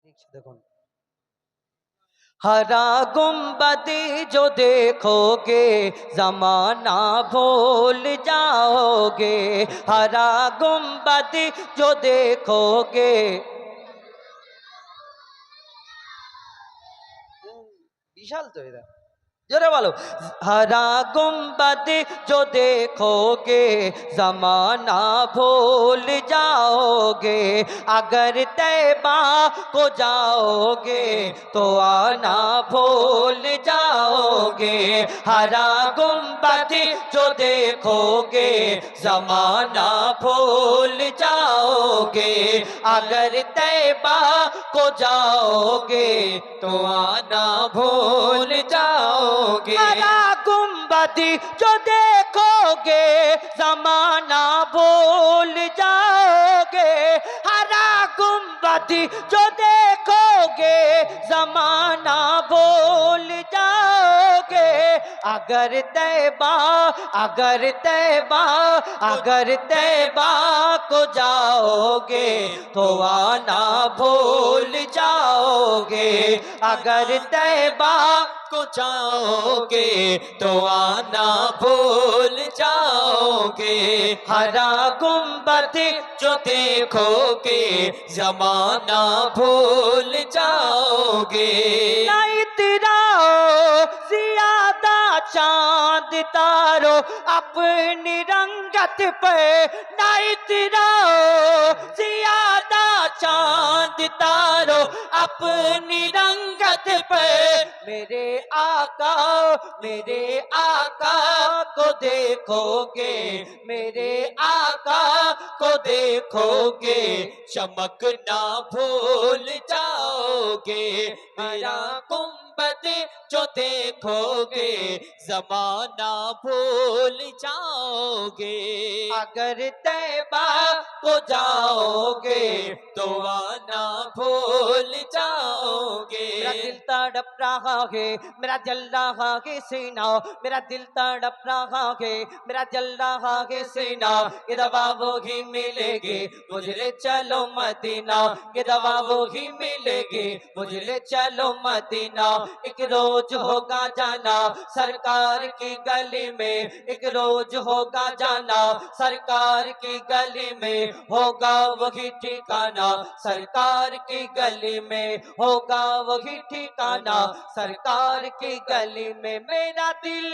देखो हरा गुम्बद जो देखोगे जमाना भूल जाओगे। हरा गुम्बद जो देखोगे विशाल तो इधर जोरे बोलो। हरा गुम्बद जो देखोगे जमाना भूल जाओगे। अगर तैबा को जाओगे तो आना भूल जाओगे। हरा गुम्बद जो देखोगे जमाना भूल जाओगे। अगर तैबा को जाओगे तो आना भूल जाओगे। हरा गुम्बद जो देखोगे जमाना भूल जाओगे। हरा गुम्बद जो देखोगे जमाना भूल जाओगे। अगर तैबा अगर तैबा अगर तैबा को जाओगे तो आना भूल जाओगे। अगर तैबा को जाओगे तो आना भूल जाओगे। हरा गुम्बद जो देखोगे जमाना भूल जाओगे। ना इतराओ ज्यादा चांद तारो अपनी रंगत पे। ना इतराओ ज्यादा चांद तारो अपनी रंगत पे। मेरे आका को देखोगे मेरे आका को देखोगे चमक ना भूल जाओगे। मेरा गुम्बद जो देखोगे जमाना भूल जाओगे। अगर तैबा को जाओगे तो आना भूल जाओगे। मेरा दिल तड़प रहा है मेरा जल रहा है सीना। मेरा दिल तड़प रहा है मेरा जल रहा है सीना। ये दवा वो ही मिलेगी मुझे ले चलो मदीना। ये दवा वो ही मिलेगी मुझे ले चलो मदीना। एक रोज होगा जाना सरकार की गली में। एक रोज होगा जाना सरकार की गली में। होगा वही ठिकाना सरकार की गली में। होगा वही ठिकाना सरकार की गली में। मेरा दिल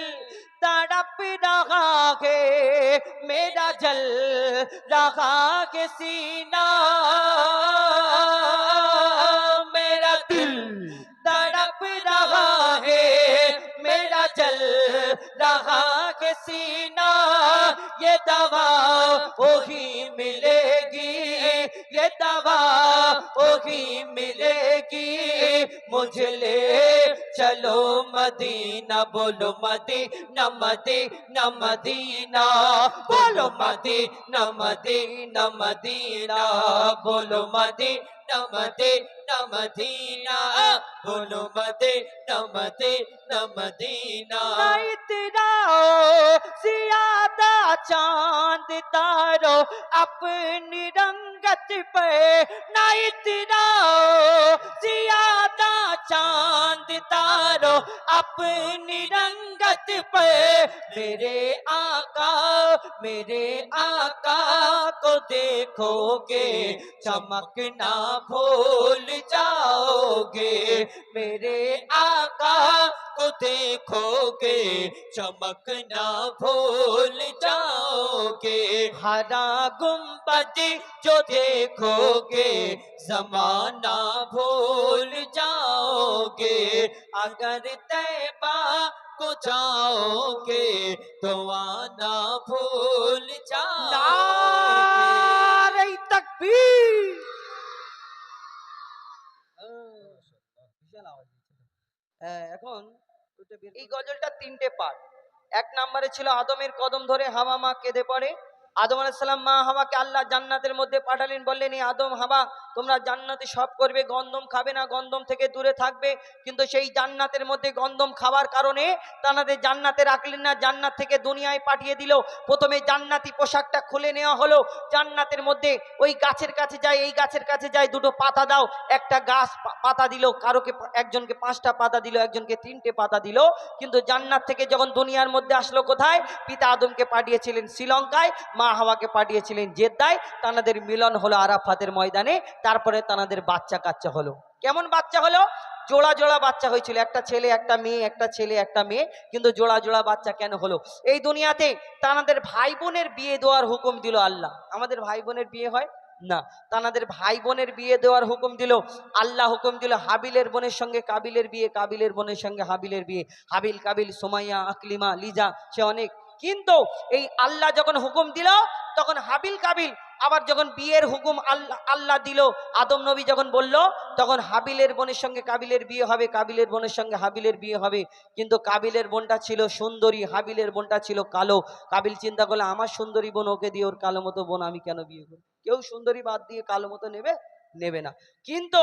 तड़प रहा है मेरा जल रहा है सीना। मेरा दिल तड़प रहा है मेरा जल रहा है सीना। ये दवा वही मिलेगी ये दवा वही मिलेगी मुझे ले चलो मदीना। बोलो मदीना मदीना मदीना बोलो मदीना मदीना मदीना बोलो मदीना मदीना मदीना बोलो मदीना मदीना मदीना। इतराओ ज्यादा चांद तारो अपनी रंगत पे। ना इतराओ ज्यादा चांद तारो अपनी रंगत पे। मेरे आका को देखोगे चमक ना भूल जाओगे। मेरे आका को देखोगे चमक ना भूल जाओगे। हरा गुम्बद जो देखोगे जमाना भूल जाओगे। अगर तैबा को जाओगे तो आना भूल जाओगे। नारे तकबीर। এখন এই গজলটা তিনটে পার্ট। এক নম্বরে ছিল আদমের কদম ধরে হাওয়া মা কেঁদে পড়ে। আদম আলাইহিস সালাম মা হাওয়াকে আল্লাহ জান্নাতের মধ্যে পাঠালেন, বললেন এই আদম হাওয়া তোমরা জান্নাতে সব করবে, গন্ধম খাবে না, গন্ধম থেকে দূরে থাকবে। কিন্তু সেই জান্নাতের মধ্যে গন্ধম খাওয়ার কারণে তাদের জান্নাতে রাখলেন না, জান্নাত থেকে দুনিয়ায় পাঠিয়ে দিল। প্রথমে জান্নাতি পোশাকটা খুলে নেওয়া হলো, জান্নাতের মধ্যে ওই গাছের কাছে যায়, এই গাছের কাছে যায়, দুটো পাতা দাও, একটা গাছ পাতা দিল, কারোকে একজনকে 5টা পাতা দিল, একজনকে 3টে পাতা দিল। কিন্তু জান্নাত থেকে যখন দুনিয়ার মধ্যে আসলো কোথায়, পিতা আদমকে পাঠিয়েছিলেন শ্রীলঙ্কায়, মা হাওয়াকে পাঠিয়েছিলেন জেদ্দায়, তাদের মিলন হলো আরাফাতের ময়দানে। তারপরে তাদের বাচ্চা কাচ্চা হলো। কেমন বাচ্চা হলো? জোড়া জোড়া বাচ্চা হয়েছিল, একটা ছেলে একটা মেয়ে, একটা ছেলে একটা মেয়ে। কিন্তু জোড়া জোড়া বাচ্চা কেন হলো? এই দুনিয়াতে তাদের ভাই বোনের বিয়ে দেওয়ার হুকুম দিল আল্লাহ। আমাদের ভাই বোনের বিয়ে হয় না, তাদের ভাই বোনের বিয়ে দেওয়ার হুকুম দিল আল্লাহ। হুকুম দিল হাবিলের বোনের সঙ্গে কাবিলের বিয়ে, কাবিলের বোনের সঙ্গে হাবিলের বিয়ে। হাবিল কাবিল, সুমাইয়া, আকলিমা, লিজা, সে অনেক। কিন্তু এই আল্লাহ যখন হুকুম দিল, তখন হাবিল কাবিল আবার যখন বিয়ের হুকুম আল্লাহ দিল, আদম নবী যখন বলল, তখন হাবিলের বোনের সঙ্গে কাবিলের বিয়ে হবে, কাবিলের বোনের সঙ্গে হাবিলের বিয়ে হবে। কিন্তু কাবিলের বোনটা ছিল সুন্দরী, হাবিলের বোনটা ছিল কালো। কাবিল চিন্তা করলে, আমার সুন্দরী বোন ওকে দিয়ে, ওর কালো মতো বোন আমি কেন বিয়ে করি? কেউ সুন্দরী বাদ দিয়ে কালো মতো নেবে? নেবে না। কিন্তু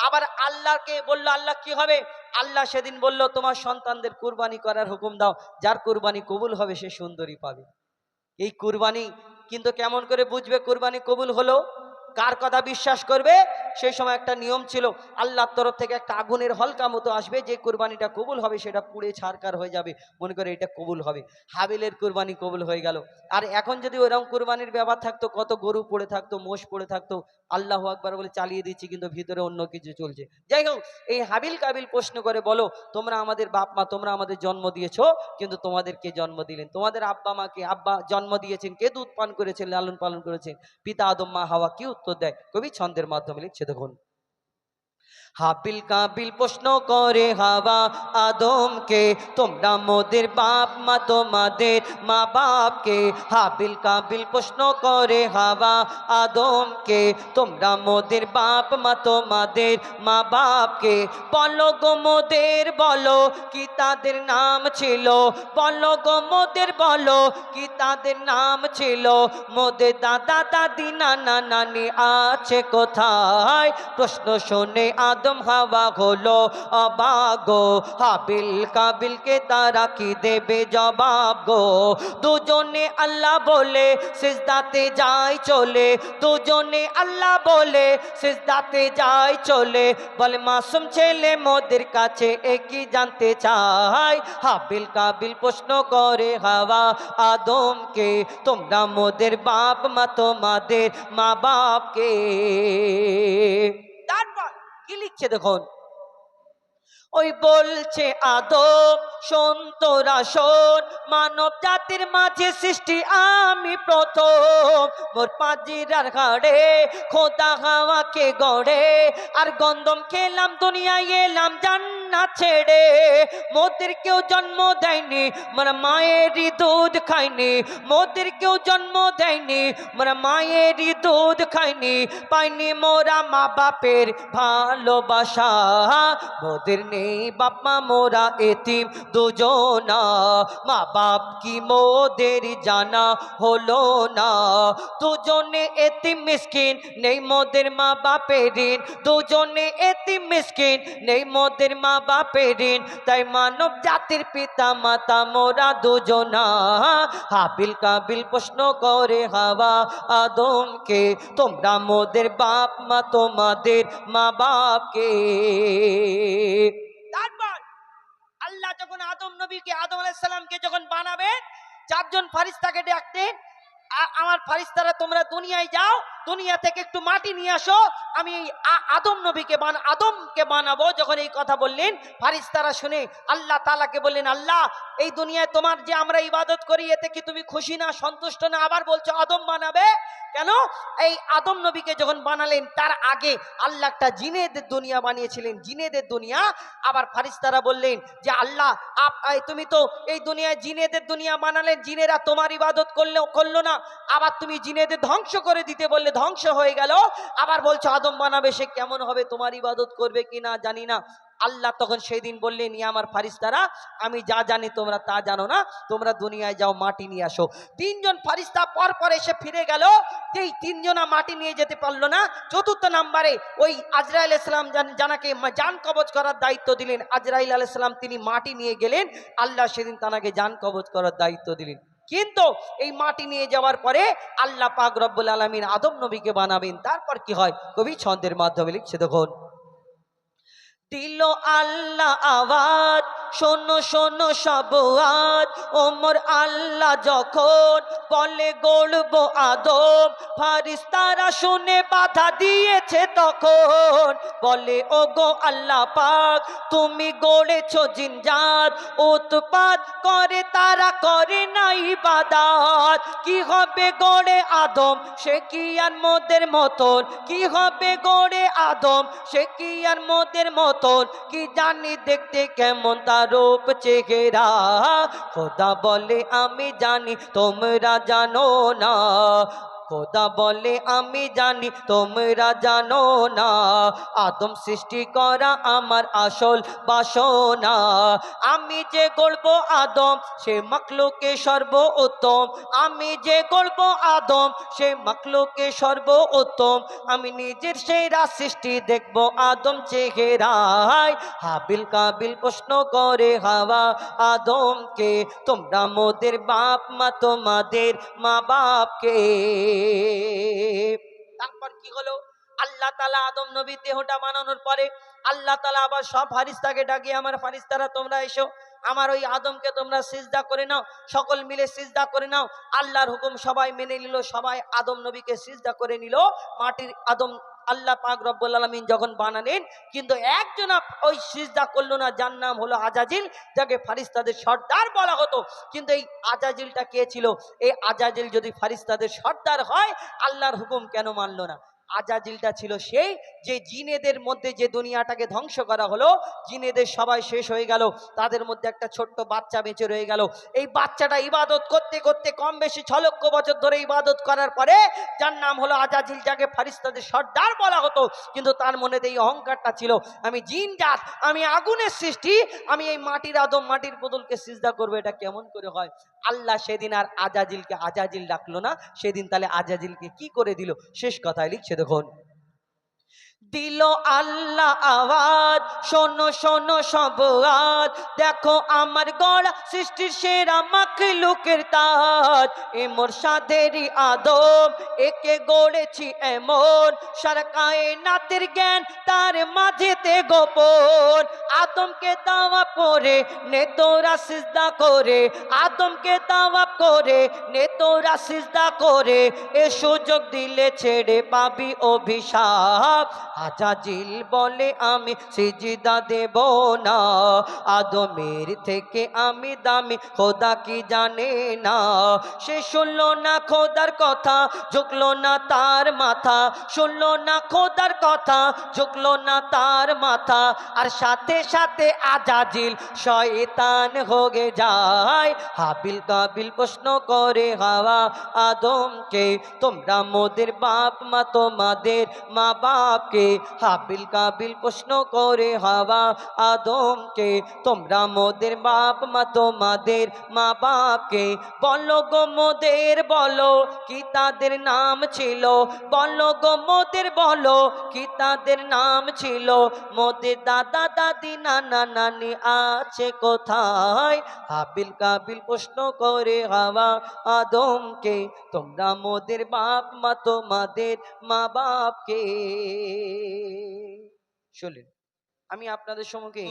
আবার আল্লাহকে বলল, আল্লাহ কি হবে? আল্লাহ সেদিন বলল, তোমার সন্তানদের কুরবানি করার হুকুম দাও, যার কুরবানি কবুল হবে সে সুন্দরী পাবে। এই কুরবানি কিন্তু কেমন করে বুঝবে কুরবানি কবুল হলো? কার কথা বিশ্বাস করবে? সেই সময় একটা নিয়ম ছিল, আল্লাহর তরফ থেকে একটা আগুনের হলকা মতো আসবে, যে কুরবানিটা কবুল হবে সেটা পুড়ে ছারকার হয়ে যাবে, মনে করে এটা কবুল হবে। হাবিলের কুরবানি কবুল হয়ে গেল। আর এখন যদি ওইরকম কুরবানির ব্যাপার থাকতো, কত গরু পড়ে থাকতো, মোষ পড়ে থাকতো, আল্লাহ আকবার বলে চালিয়ে দিচ্ছি, কিন্তু ভিতরে অন্য কিছু চলছে। যাই হোক, এই হাবিল কাবিল প্রশ্ন করে, বলো তোমরা আমাদের বাপ মা, তোমরা আমাদের জন্ম দিয়েছো, কিন্তু তোমাদের কে জন্ম দিলেন? তোমাদের আব্বা মাকে আব্বা জন্ম দিয়েছেন, কে দুধ পান করেছেন, লালন পালন করেছেন? পিতা আদম, মা হাওয়া। কি উত্তর দেয় কবি ছন্দের মাধ্যমে লিখছে, দেখুন। হাবিল কাবিল প্রশ্ন করে হাওয়া আদমকে, তোমরা মোদের বাপ মা, তোমাদের মা বাপকে। হাবিল কাবিল প্রশ্ন করে হাওয়া আদমকে, তোমরা মোদের বাপ মা, তোমাদের মা বাপকে। বলো গো মোদের, বলো কি তাদের নাম ছিল? বলো গো মোদের, বলো কি তাদের নাম ছিল? মোদের দাদা দাদি নানা নানি আছে কোথায়? প্রশ্ন শুনে আদম হাওয়া হলো অবাক গো। হাবিল কাবিলকে তারা কি দেবে জবাব গো? দুজনে আল্লাহ বলে সিজদাতে যায় চলে, দুজনে আল্লাহ বলে সিজদাতে যায় চলে। বলে মাসুম ছেলে মোদের কাছে একই জানতে চায়। হাবিল কাবিল প্রশ্ন করে হাওয়া আদমকে, তোমরা মোদের বাপ মা, তোমাদের মা বাপকে। তারপর কি লিখছে দেখুন, ওই বলছে আদম, শোন তোরা শোন, মানব জাতির মাঝে সৃষ্টি আমি প্রথম। মোর পাজিরার ঘাড়ে খোদা হাওয়াকে গড়ে, আর গন্ধম খেলাম দুনিয়ায় এলাম জান্নাত ছেড়ে। মোদের কেউ জন্ম দেয়নি, মানে মায়েরই দুধ খায়নি। মোদের কেউ জন্ম দেয়নি, মানে মায়েরই দুধ খায়নি। পাইনি মোরা মা বাপের ভালোবাসা, মোদের নেই বাপ মা, মোরা এতিম দুজনা। মা বাপ কি মোদের জানা হলো না? দুজনে এতিম মিসকিন, নেই মোদের মা বাপের ঋণ। দুজনে এতিম মিসকিন, নেই মোদের মা বাপের ঋণ। তাই মানব জাতির পিতা মাতা মোরা দুজনা। হাবিল কাবিল প্রশ্ন করে হাওয়া আদমকে, তোমরা মোদের বাপ মা, তোমাদের মা বাপকে। তারপর আল্লাহ যখন আদম নবীকে, আদম আলাইহিস সালামকে যখন বানাবেন, 4 জন ফারিস্তাকে ডাকতেন, আমার ফারিস্তারা তোমরা দুনিয়ায় যাও, দুনিয়া থেকে একটু মাটি নিয়ে আসো, আমি আদম নবীকে আদমকে বানাবো। যখন এই কথা বললেন, ফারিস্তারা শুনে আল্লাহ তাআলাকে বললেন, আল্লাহ এই দুনিয়ায় তোমার যে আমরা ইবাদত করি, এতে কি তুমি খুশি না, সন্তুষ্ট না? আবার বলছো আদম বানাবে কেন? এই আদম নবীকে যখন বানালেন, তার আগে আল্লাহ একটা জিনেদের দুনিয়া বানিয়েছিলেন, জিনেদের দুনিয়া। আবার ফারিস্তারা বললেন যে আল্লাহ তুমি তো এই দুনিয়ায় জিনেদের দুনিয়া বানালেন, জিনেরা তোমার ইবাদত করলো না, আবার তুমি জিনেদের ধ্বংস করে দিতে বললে, ধ্বংস হয়ে গেল। আবার বলছো আদম বানাবে, সে কেমন হবে, তোমার ইবাদত করবে কিনা জানি না। আল্লাহ তখন সেদিন বললেন, ইয়া আমার ফারিস্তারা, আমি যা জানি তোমরা তা জানো না, তোমরা দুনিয়ায় যাও, মাটি নিয়ে আসো। তিনজন ফারিস্তা পর পর এসে ফিরে গেল, এই তিনজনা মাটি নিয়ে যেতে পারলো না। চতুর্থ নাম্বারে ওই আজরাইল আলাইহিস সালাম জানাকে জান কবজ করার দায়িত্ব দিলেন। আজরাইল আলাইহিস সালাম তিনি মাটি নিয়ে গেলেন, আল্লাহ সেদিন তাকে জান কবজ করার দায়িত্ব দিলেন। কিন্তু এই মাটি নিয়ে যাওয়ার পরে আল্লাহ পাক রব্বুল আলামিন আদম নবীকে বানাবেন। তারপর কি হয় কবি ছন্দের মাধ্যমে লিখছে, দেখুন। দিল আল্লাহ আওয়াজ, শোনো শোনো সব আজ, ওমর আল্লাহ যখন বলে গড়বো আদম, ফারিস্তারা শুনে বাধা দিয়েছে তখন, বলে ও গো আল্লাহ পাক, তুমি গড়েছো জিনজাত, উৎপাত করে তারা করে না ইবাদত। কি হবে গড়ে আদম, সে কি আর মোদের মতন, কি হবে গড়ে আদম, সে কি আর মোদের মতন, কি জানি দেখতে কেমন তার রূপ চেহারা, খোদা বলে আমি জানি তোমরা জানো না, খোদা বলে আমি জানি তোমরা জানো না, আদম সৃষ্টি করা আমার আসল বাসনা, আমি যে গড়ব আদম সে মাখলুকে সর্বোত্তম, আমি যে গড়ব আদম সে মাখলুকে সর্বোত্তম, আমি নিজের সেরা সৃষ্টি দেখব আদম চেহারায়। হাবিল কাবিল প্রশ্ন করে হাওয়া আদমকে, তোমরা মোদের বাপ মা তোমাদের মা বাপকে। তারপর কি হলো, আল্লাহ তাআলা আদম নবীর দেহটা বানানোর পরে আল্লাহ তাআলা আবার সব ফারিস্তাকে ডাকিয়ে, আমার ফারিস্তারা তোমরা এসো, আমার ওই আদমকে তোমরা সিজদা করে নাও, সকল মিলে সিজদা করে নাও। আল্লাহর হুকুম সবাই মেনে নিল, সবাই আদম নবীকে সিজদা করে নিল। মাটির আদম আল্লাহ পাক রব্বুল আলামিন যখন বানালেন, কিন্তু একজন ওই সিজদা করলো না, যার নাম হলো আজাজিল, যাকে ফারিস্তাদের সর্দার বলা হতো। কিন্তু এই আজাজিলটা কে ছিল? এই আজাজিল যদি ফারিস্তাদের সর্দার হয়, আল্লাহর হুকুম কেন মানলো না? আজাজিলটা ছিল সেই যে জিনেদের মধ্যে যে দুনিয়াটাকে ধ্বংস করা হলো, জিনেদের সবাই শেষ হয়ে গেল, তাদের মধ্যে একটা ছোট্ট বাচ্চা বেঁচে রয়ে গেল। এই বাচ্চাটা ইবাদত করতে করতে কম বেশি 6 লক্ষ বছর ধরে ইবাদত করার পরে, যার নাম হলো আজাজিল, যাকে ফারিস্তাদের সর্দার বলা হতো, কিন্তু তার মনে এই অহংকারটা ছিল, আমি জিন জাত, আমি আগুনের সৃষ্টি, আমি এই মাটির আদম মাটির পুতুলকে সিজদা করবো, এটা কেমন করে হয়? আল্লাহ সেদিন আর আজাজিলকে আজাজিল ডাকলো না, সেদিন তাহলে আজাজিলকে কি করে দিল? শেষ কথায় লিখছে, দেখুন। দিল আল্লাহ আওয়াজ, শোনো শোনো সব আজ, দেখো আমার গড়া সৃষ্টির সেরা মাখলুকের তাজ, এ মোর সাধেরই আদম, একে গড়েছি এমন, সারা কায়নাতের জ্ঞান তার মাঝেতে গোপন, আদমকে তাওয়াব করে নে তোরা সিজদা করে, আদমকে তাওয়াব করে নে তোরা সিজদা করে, এ সুযোগ দিলে ছেড়ে পাবি অভিশাপ। আজাজিল বলে আমি সিজদা দেব না, আদমের থেকে আমি দামি খোদা কি জানে না, সে শুনলো না খোদার কথা, ঝুঁকলো না তার মাথা, শুনলো না খোদার কথা, ঝুঁকলো না তার মাথা, আর সাথে সাথে আজাজিল শয়তান হয়ে যায়। হাবিল কাবিল প্রশ্ন করে হাওয়া আদমকে, তোমরা মোদের বাপ মা তোমাদের মা বাপকে, হাবিল কাবিল প্রশ্ন করে হাওয়া আদমকে, তোমরা মোদের বাপ মা তোমাদের মা বাপকে, বলো গো মোদের বলো কি তাদের নাম ছিল, বলো গো মোদের বলো কি তাদের নাম ছিল, মোদের দাদা দাদি নানা নানি আছে কোথায়? হাবিল কাবিল প্রশ্ন করে হাওয়া আদমকে, তোমরা মোদের বাপ মা তোমাদের মা বাপকে। শুনলেন, আমি আপনাদের সম্মুখে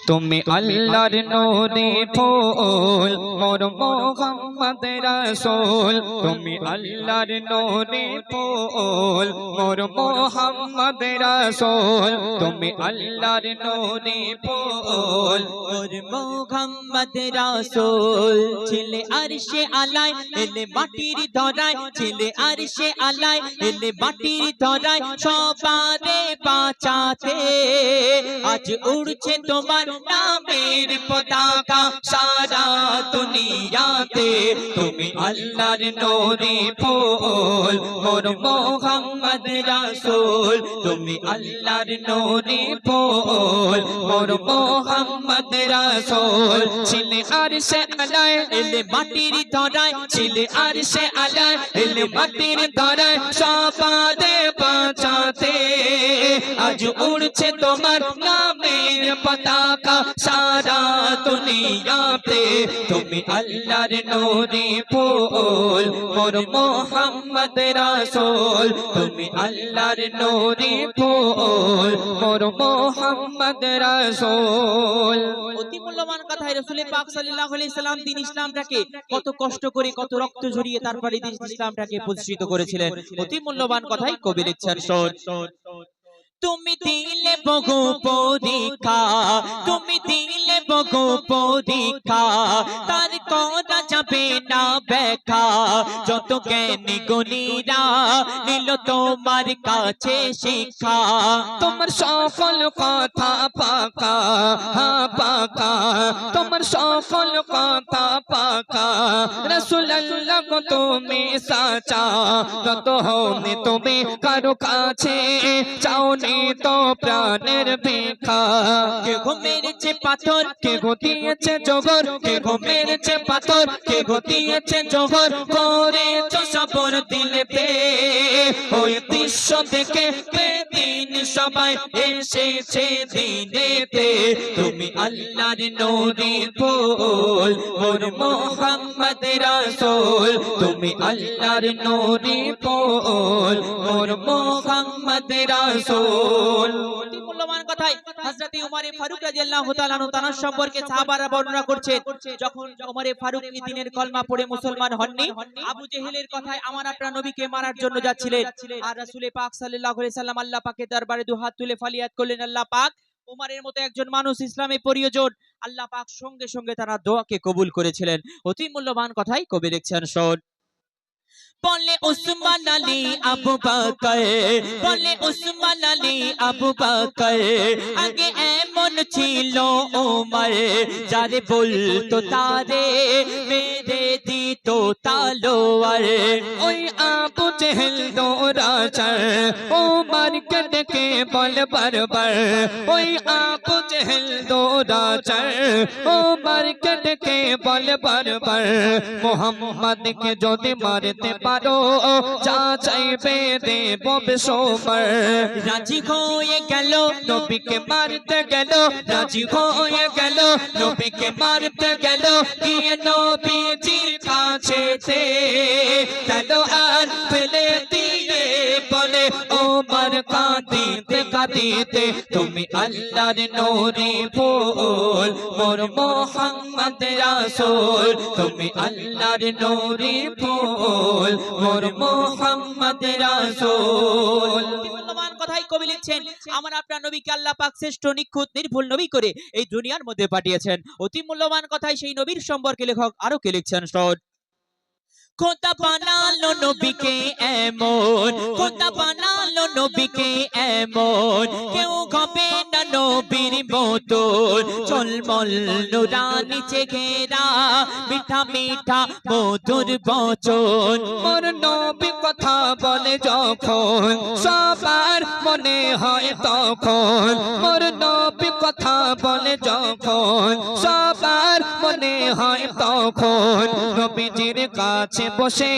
তুমি আল্লাহর নূরে ফুল, মোর মুহাম্মদ রাসূল, তুমি আল্লাহর নূরে ফুল, মোর মুহাম্মদ রাসূল, তুমি আল্লাহর নূরে ফুল, মোর মুহাম্মদ রাসূল, ছিলে আরশে আলায় এলে মাটির ধরায়, ছিলে আরশে আলায় এলে মাটির ধরায়, সবারে বাঁচাতে আজ উড়ছে তোমার নামের পতাকা সারা দুনিয়াতে তুমি আল্লাহর নূরে ফুল মোর মোহাম্মদ রাসূল তুমি আল্লাহর নূরে ফুল মোর মোহাম্মদ রাসূল ছিলে আরশে আলায় এলে মাটির ধরায় ছিলে আরশে আলায় এলে মাটির ধরায় সবারে বাঁচাতে আজ উড়ছে তোমার নামের পতাকা সারা দুনিয়াতে তুমি আল্লাহর নূরে ফুল মোর মোহাম্মদ রাসূল তুমি আল্লাহর নূরে ফুল মোর মোহাম্মদ রাসূল। অতি মূল্যবান কথায় রাসূল পাক সাল্লাল্লাহু আলাইহি সাল্লাম দিন ইসলামটাকে কত কষ্ট করে কত রক্ত ঝরিয়ে তারপরে দিন ইসলামটাকে প্রতিষ্ঠিত করেছিলেন। অতি মূল্যবান কথাই কবি লিখছেন শোন। তুমি দিলে বহু পরীক্ষা তুমি দিলে বহু পরীক্ষা তার করা যাবে না ব্যাখ্যা যত জ্ঞানী গুণীরা নিল তোমার কাছে শিক্ষা তোমার সফল কথা পাকা পাকা তোমার সফল কথা পাকা রাসূলুল্লাহ গো তুমি সাচা যত হনে তুমি কারো কাছে চাওনি তো প্রাণের ভিক্ষা কে গো মেরেছে পাথর কে গো দিয়েছে জোহর কে গো মেরেছে পাথর কে গো দিয়েছে জোহর করেছো সবর দিলে পে ওই দৃশ্য দেখে বেদিন সবাই এসেছে দিনেতে তুমি আল্লাহর নূরে ফুল মোর মোহাম্মদ রাসূল তুমি আল্লাহর নূরে ফুল মোর মোহাম্মদ রাসূল। অতি মূল্যবান কথায় হযরত উমর ফারুক রাদিয়াল্লাহু তাআলা আনহু তার সম্পর্কে সাহাবারা বর্ণনা করছে যখন উমর ফারুক দিনের কলমা পড়ে মুসলমান হননি আবু জেহেলের কথায় আমার আপনার নবীকে মারার জন্য যাচ্ছিলেন আর রাসূল পাক সাল্লাল্লাহু আলাইহি সাল্লাম আল্লাহ পাকের দরবারে দুহাত তুলে ফরিয়াদ করলেন আল্লাহ পাক উমরের মতো একজন মানুষ ইসলামে প্রিয়জন আল্লাহ পাক সঙ্গে সঙ্গে তার দোয়াকে কবুল করেছিলেন। অতি মূল্যবান কথাই কবি লিখছেন শোন। বলে উসমান আলী আবু বকর বলে উসমান আলী আবু বকর আগে এমন ছিল ওমর যারে বলতো তারে মেরে দিত তালোয়ার ওই আবু জেহেল দৌরাচার ওমর কে ডেকে বল বারবার ওই আবু জেহেল দৌরাচার ওমর কে ডেকে বল বারবার মোহাম্মদ কে যদি মারতে পারো যা চাইবে দেব বেসোমর রাজি হয়ে গেল নবীকে মারতে গেল রাজি হয়ে গেল নবীকে মারতে গেল গিয়ে নবীজির কাছে তলোয়ার ফেলে দিয়ে বলে ওমর কাঁদিতে কাঁদিতে তুমি আল্লাহর নূরে ফুল মোর মোহাম্মদ রাসূল তুমি আল্লাহর নূরে ফুল মোর মোহাম্মদ রাসূল। অতি মূল্যবান কথাই কবি লিখছেন আমার আপনার নবীকে আল্লাহ পাক শ্রেষ্ঠ নিখুঁত নির্ভুল নবী করে এই দুনিয়ার মধ্যে পাঠিয়েছেন। অতি মূল্যবান কথাই সেই নবীর সম্পর্কে লেখক আরো কে লিখছেন শোন। খোদা বানালো নবীকে এমন খোদা বানালো নবীকে এমন কেউ হবে না নবীর মতো ঝলমল নুরানি চেহারা মিঠা মিঠা মধুর বচন মোর নবী কথা বলে যখন সবার মনে হয় তখন মোর নবী কথা বলে যখন সবার মনে হয় তখন নবীজির কাছে বসে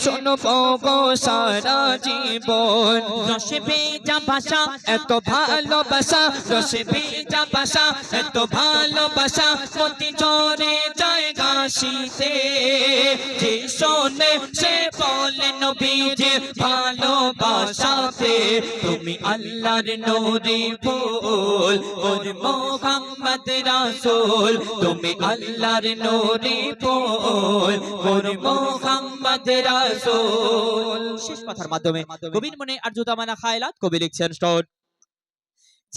শুনবো গো সারা জীবন রসে ভেজা ভাষা এত ভালোবাসা রসে ভেজা ভাষা এত ভালোবাসা মতি ঝরে যায় ঘাসিতে যে শোনে সে বলে নবীজির ভালোবাসাতে তুমি আল্লাহর নূরে ফুল ওর মোহাম্মদ রাসূল তুমি আল্লাহর নূরে ফুল ওর মোহাম্মদ রাসূল। শেষ কথার মাধ্যমে কবির মনে আরজু তামান্না খায়লাত কবি লিখছেন শোন।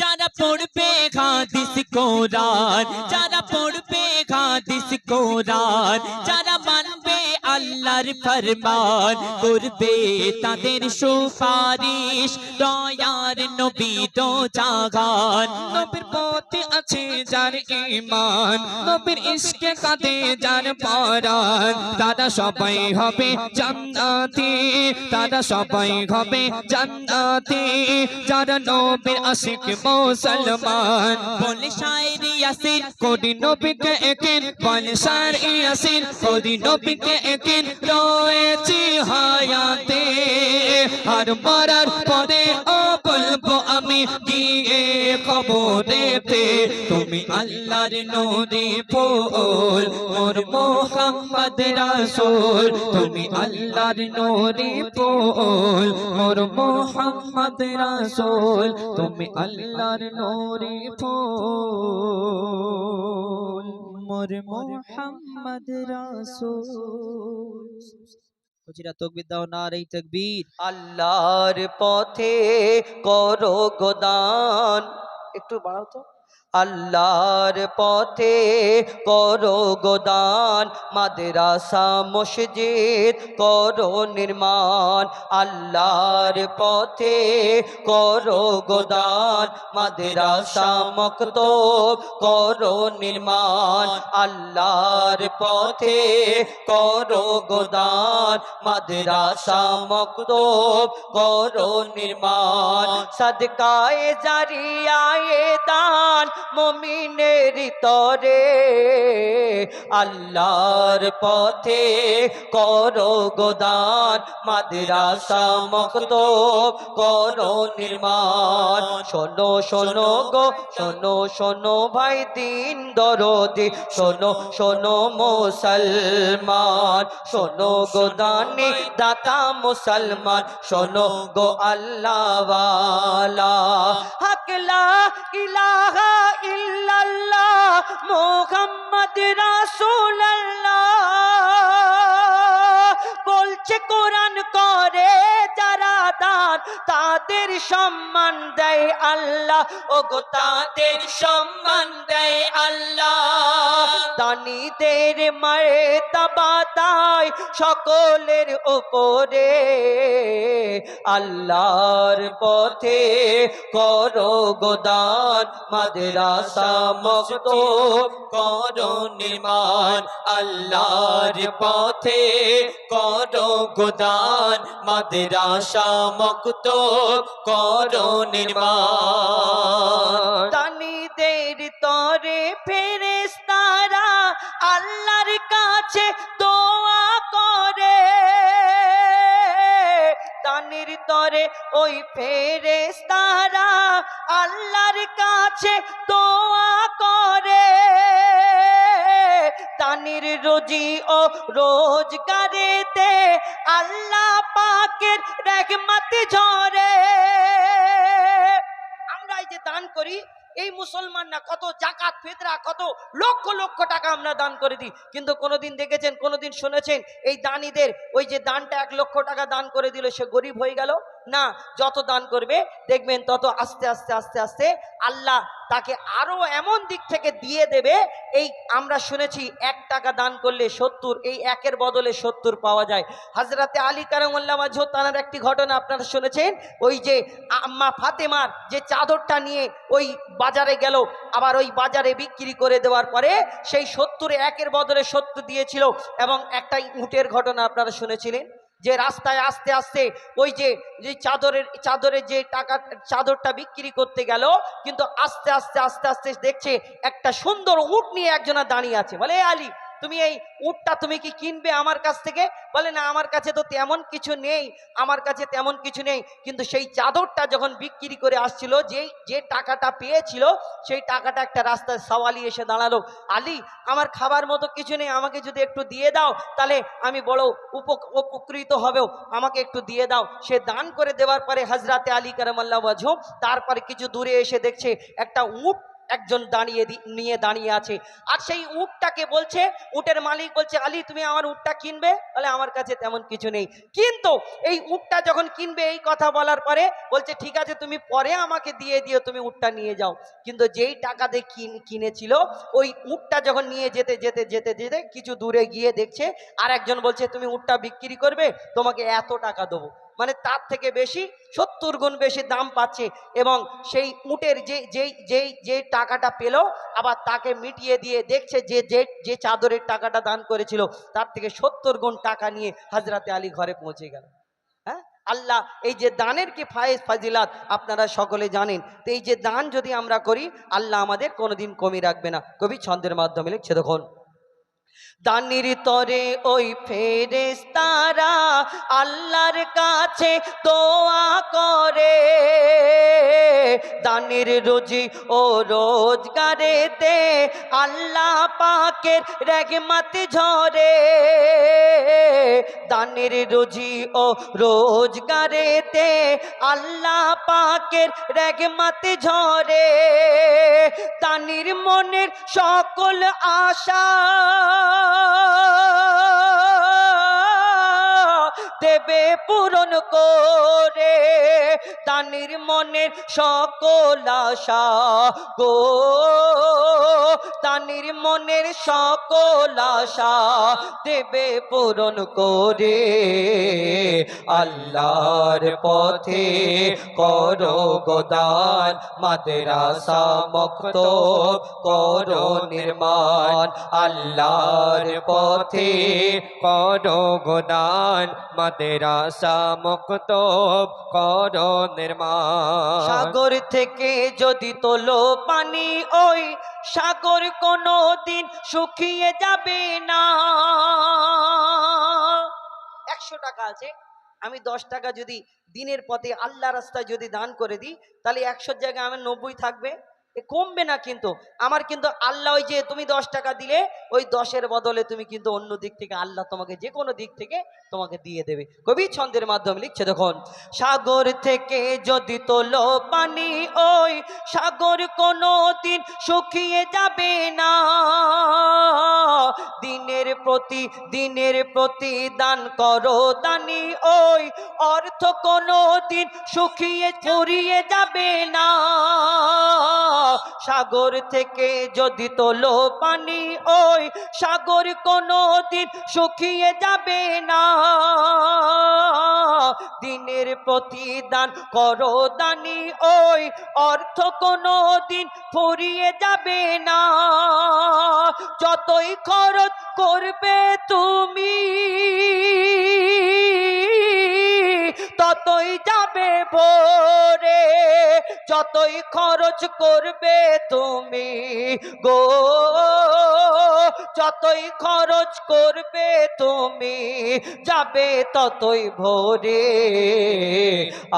যারা পড়বে হাদিস কোরআন, যারা পড়বে হাদিস কোরআন, যারা মানবে আল্লাহর ফরমান, করবে তাদের সুপারিশ দয়ার নবী তো জাগান। নবীর পথে আছে যার ঈমান, নবীর ইশকে কাঁদে যার পরাণ, তারা সবাই হবে জান্নাতি, তারা সবাই হবে জান্নাতি। যারা নবীর আশিক মুসলমান, বলে শায়রি ইয়াসিন কোটি নবীকে একিন, বলে শায়রি ইয়াসিন কোটি নবীকে একিন। রয়েছি হায়াতে আর মরার পরে ও বলবো আমি গিয়ে কবরেতে, তুমি আল্লাহর নূরে ফুল মোর মুহাম্মদ রাসূল, তুমি আল্লাহর নূরে ফুল মোর মুহাম্মদ রাসূল, তুমি আল্লাহর নূরে ফুল মোর মুহাম্মদ রাসূল। হুজুরা তাকবীর দাও, নারে তাকবীর। আল্লাহর পথে করো গোদান, একটু বাড়াও তো। আল্লাহর পথে করো গোদান, মাদ্রাসা মসজিদ করো নির্মাণ। আল্লাহর পথে করো গোদান, মাদ্রাসা মক্তব করো নির্মাণ। আল্লাহর পথে করো গোদান, মাদ্রাসা মক্তব করো নির্মাণ। সদকায়ে জারিয়ায়ে দান মুমিনের তরে, আল্লাহর পথে করো গোদান, মাদ্রাসা মক্তব করো নির্মাণ। শোনো শোনো গো শোনো শোনো ভাই দিন দরদি, শোনো শোনো মুসলমান, শোনো গো দানি দাতা মুসলমান, শোনো গো আল্লাহ ওয়ালা। হক লা ইলাহা ইল্লাল্লাহ মুহাম্মদ রাসূলুল্লাহ, বলছে কোরআন করে যারা দান তাদের সম্মান দেয় আল্লাহ, ওগো তাদের সম্মান দেয় আল্লাহ। দানীদের মর্তবা তাই সকলের উপরে, আল্লাহর পথে করো গোদান, মাদ্রাসা মক্তব করো নির্মাণ। আল্লাহর পথে করো গোদান, মাদ্রাসা মক্তব করো নির্মাণ। দানীদের তরে ফেরেশতারা আল্লাহর কাছে দোয়া করে, দানির তরে ওই ফেরেশতারা আল্লাহর কাছে দোয়া করে। দানির রোজি ও রোজগারেতে আল্লাহ পাকের রহমত ঝরে। আমরা এই যে দান করি, এই মুসলমান না কত জাকাত ফিতরা কত লক্ষ লক্ষ টাকা আমরা দান করে দিই, কিন্তু কোনোদিন দেখেছেন কোনোদিন শুনেছেন এই দানীদের ওই যে দানটা 1 লক্ষ টাকা দান করে দিল সে গরিব হয়ে গেল না? যত দান করবে দেখবেন তত আস্তে আস্তে আস্তে আস্তে আল্লাহ তাকে আরো এমন দিক থেকে দিয়ে দেবে। এই আমরা শুনেছি 1 টাকা দান করলে 70, এই 1-এর বদলে 70 পাওয়া যায়। হযরতে আলী কারামাল্লাহু ওয়াজহু তার একটি ঘটনা আপনারা শুনেছেন, ওই যে আম্মা ফাতেমার যে চাদরটা নিয়ে ওই বাজারে গেল, আবার ওই বাজারে বিক্রি করে দেওয়ার পরে সেই 70-এ 1-এর বদলে 70 দিয়েছিল। এবং একটা উটের ঘটনা আপনারা শুনেছিলেন, যে রাস্তায় আস্তে আস্তে ওই যে চাদরের যে টাকা চাদরটা বিক্রি করতে গেল, কিন্তু আস্তে আস্তে আস্তে আস্তে দেখছে একটা সুন্দর উট নিয়ে একজনা দাঁড়িয়ে আছে। বলে, আলী তুমি এই উটটা তুমি কি কিনবে আমার কাছ থেকে? বলে, না আমার কাছে তো তেমন কিছু নেই, আমার কাছে তেমন কিছু নেই। কিন্তু সেই চাদরটা যখন বিক্রি করে আসছিল, যে টাকাটা পেয়েছিল সেই টাকাটা একটা রাস্তায় সওয়ালি এসে দাঁড়ালো, আলী আমার খাবার মতো কিছু নেই, আমাকে যদি একটু দিয়ে দাও তাহলে আমি বড় উপকৃত হবেও, আমাকে একটু দিয়ে দাও। সে দান করে দেওয়ার পরে হযরতে আলী কারামাল্লাহু ওয়াজহু তারপরে কিছু দূরে এসে দেখছে একটা উট একজন নিয়ে দাঁড়িয়ে আছে। আর সেই উটটাকে বলছে, উটের মালিক বলছে, আলী তুমি আমার উটটা কিনবে? বলে আমার কাছে তেমন কিছু নেই, কিন্তু এই উটটা যখন কিনবে এই কথা বলার পরে বলছে ঠিক আছে তুমি পরে আমাকে দিয়ে দিও, তুমি উটটা নিয়ে যাও। কিন্তু যেই টাকা দিয়ে কিনেছিল ওই উটটা যখন নিয়ে যেতে যেতে যেতে যেতে কিছু দূরে গিয়ে দেখছে আর একজন বলছে তুমি উটটা বিক্রি করবে, তোমাকে এত টাকা দেবো, মানে তার থেকে বেশি 70 গুণ বেশি দাম পাচ্ছে। এবং সেই উটের যে টাকাটা পেল আবার তাকে মিটিয়ে দিয়ে দেখছে যে যে যে চাদরের টাকাটা দান করেছিল তার থেকে 70 গুণ টাকা নিয়ে হযরতে আলী ঘরে পৌঁছে গেল। হ্যাঁ, আল্লাহ এই যে দানের কি ফাজিলাত আপনারা সকলে জানেন। তো এই যে দান যদি আমরা করি আল্লাহ আমাদের কোনোদিন কমি রাখবে না। কবি ছন্দের মাধ্যমে লিখছে দেখুন, দানির তরে ওই ফেরেশতারা আল্লাহর কাছে দোয়া করে, দানির রুজি ও রোজগারেতে আল্লাহ পাকের রহমত ঝরে, দানির রুজি ও রোজগারেতে আল্লাহ পাকের রহমত ঝরে, দানির মনের সকল আশা দেবে পূরণ করে, দানির মনের সকল আশা গো, দানির মনের সকল আশা দেবে পূরণ করে, আল্লাহর পথে করো গোদান, মাদ্রাসা মক্তব করো নির্মাণ, আল্লাহর পথে করো গোদান, মাদ্রাসা মক্তব করো নির্মাণ। সাগর থেকে যদি তোলো পানি ওই সাগর কোনো দিন শুকিয়ে যাবে না। 100 টাকা আছে, আমি 10 টাকা যদি দিনের পথে আল্লাহ রাস্তায় যদি দান করে দিই তাহলে 100 জায়গায় আমার 90 থাকবে, কমবে না। কিন্তু আমার কিন্তু আল্লাহ ওই যে তুমি 10 টাকা দিলে ওই 10-এর বদলে তুমি কিন্তু অন্য দিক থেকে আল্লাহ তোমাকে যে কোনো দিক থেকে তোমাকে দিয়ে দেবে। কবি ছন্দের মাধ্যমে লিখছে দেখুন, সাগর থেকে যদি তোলো পানি ওই সাগর কোনো দিন শুকিয়ে যাবে না, দিনের প্রতি দান করো দানি ওই অর্থ কোনো দিন শুকিয়ে ফুরিয়ে যাবে না, সাগর থেকে যদি তোলো পানি ওই সাগর কোনো দিন শুকিয়ে যাবে না, দিনের প্রতি দান করো দানি ওই অর্থ কোনো দিন ফুরিয়ে যাবে না, যতই খরচ করবে তুমি ততই যাবে ভরে, যতই খরচ করবে তুমি গো, যতই খরচ করবে তুমি যাবে ততই ভরে,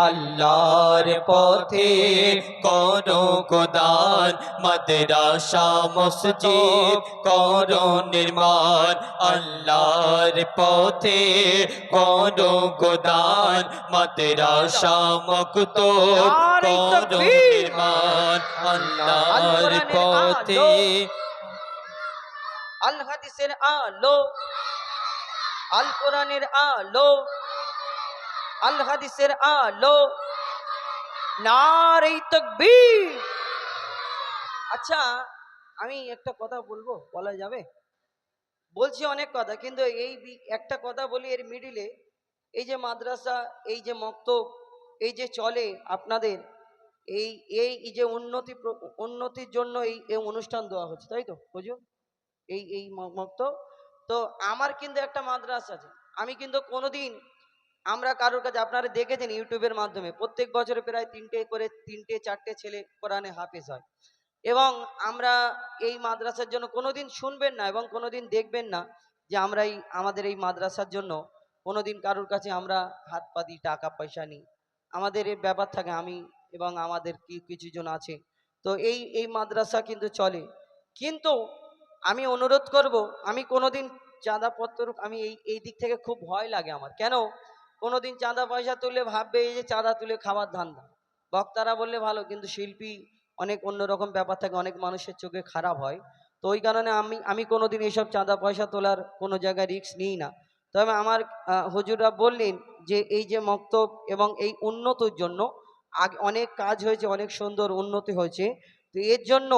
আল্লাহর পথে করো গোদান, মাদ্রাসা মসজিদ করো নির্মাণ, আল্লাহর পথে করো গোদান, মাদ্রাসা মক্তব করো নির্মাণ, আল্লাহর পথে। আল হাদিসের আলো, আল কোরআনের আলো, আল হাদিসের আলো, নারে তাকবীর। আচ্ছা আমি একটা কথা বলবো, বলা যাবে? বলছি অনেক কথা, কিন্তু এই একটা কথা বলি এর মিডিলে, এই যে মাদ্রাসা, এই যে মক্তব, এই যে চলে আপনাদের, এই এই যে উন্নতির জন্য এই অনুষ্ঠান দেওয়া হচ্ছে, তাই তো হুজুর? এই মক্তব তো আমার কিন্তু একটা মাদ্রাসা আছে, আমি কিন্তু কোনোদিন আমরা কারোর কাছে, আপনারা দেখেছেন ইউটিউবের মাধ্যমে প্রত্যেক বছরে প্রায় 3-4টে ছেলে কোরআনে হাফেজ হয়, এবং আমরা এই মাদ্রাসার জন্য কোনোদিন শুনবেন না এবং কোনোদিন দেখবেন না যে আমরা আমাদের এই মাদ্রাসার জন্য কোনোদিন কারোর কাছে আমরা হাত পা দিই, টাকা পয়সা নিই। আমাদের এই ব্যাপার থাকে, আমি এবং আমাদের কিছু জন আছে, তো এই মাদ্রাসা কিন্তু চলে। কিন্তু আমি অনুরোধ করব, আমি কোনোদিন চাঁদাপত্র, আমি এই দিক থেকে খুব ভয় লাগে আমার। কেন? কোনোদিন চাঁদা পয়সা তুলে ভাববে এই যে চাঁদা তুলে খাওয়ার ধান্দা, বক্তারা বললে ভালো, কিন্তু শিল্পী অনেক অন্যরকম ব্যাপার থাকে, অনেক মানুষের চোখে খারাপ হয়। তো ওই কারণে আমি কোনোদিন এইসব চাঁদা পয়সা তোলার কোনো জায়গায় রিস্ক নিই না। তবে আমার হুজুররা বললেন যে এই যে মক্তব এবং এই উন্নতির জন্য আগে অনেক কাজ হয়েছে, অনেক সুন্দর উন্নতি হয়েছে। তো এর জন্য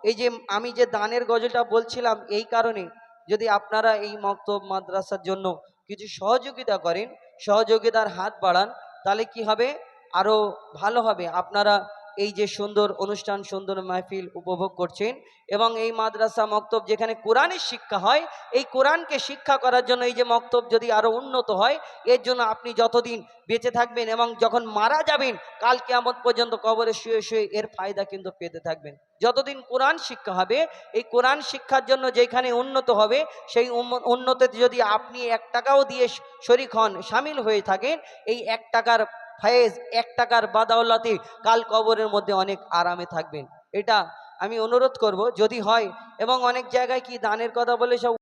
এই যে আমি যে দানের গজলটা বলছিলাম, এই কারণে যদি আপনারা এই মক্তব মাদ্রাসার জন্য কিছু সহযোগিতা করেন, সহযোগিতার হাত বাড়ান, তাহলে কি হবে, আরো ভালো হবে। আপনারা এই যে সুন্দর অনুষ্ঠান, সুন্দর মাহফিল উপভোগ করছেন, এবং এই মাদ্রাসা মক্তব যেখানে কোরআনের শিক্ষা হয়, এই কোরআনকে শিক্ষা করার জন্য এই যে মক্তব যদি আরো উন্নত হয়, এর জন্য আপনি যতদিন বেঁচে থাকবেন এবং যখন মারা যাবেন, কাল কিয়ামত পর্যন্ত কবরে শুয়ে শুয়ে এর ফায়দা কিন্তু পেতে থাকবেন। যতদিন কোরআন শিক্ষা হবে, এই কোরআন শিক্ষার জন্য যেখানে উন্নত হবে, সেই উন্নতিতে যদি আপনি 1 টাকাও দিয়ে শরিক হন, সামিল হয়ে থাকেন, এই 1 টাকার ফায়েজ, 1 টাকার বাদাওলাতে কাল কবরের মধ্যে অনেক আরামে থাকবেন। এটা আমি অনুরোধ করব যদি হয়। এবং অনেক জায়গায় কি দানের কথা বলে সব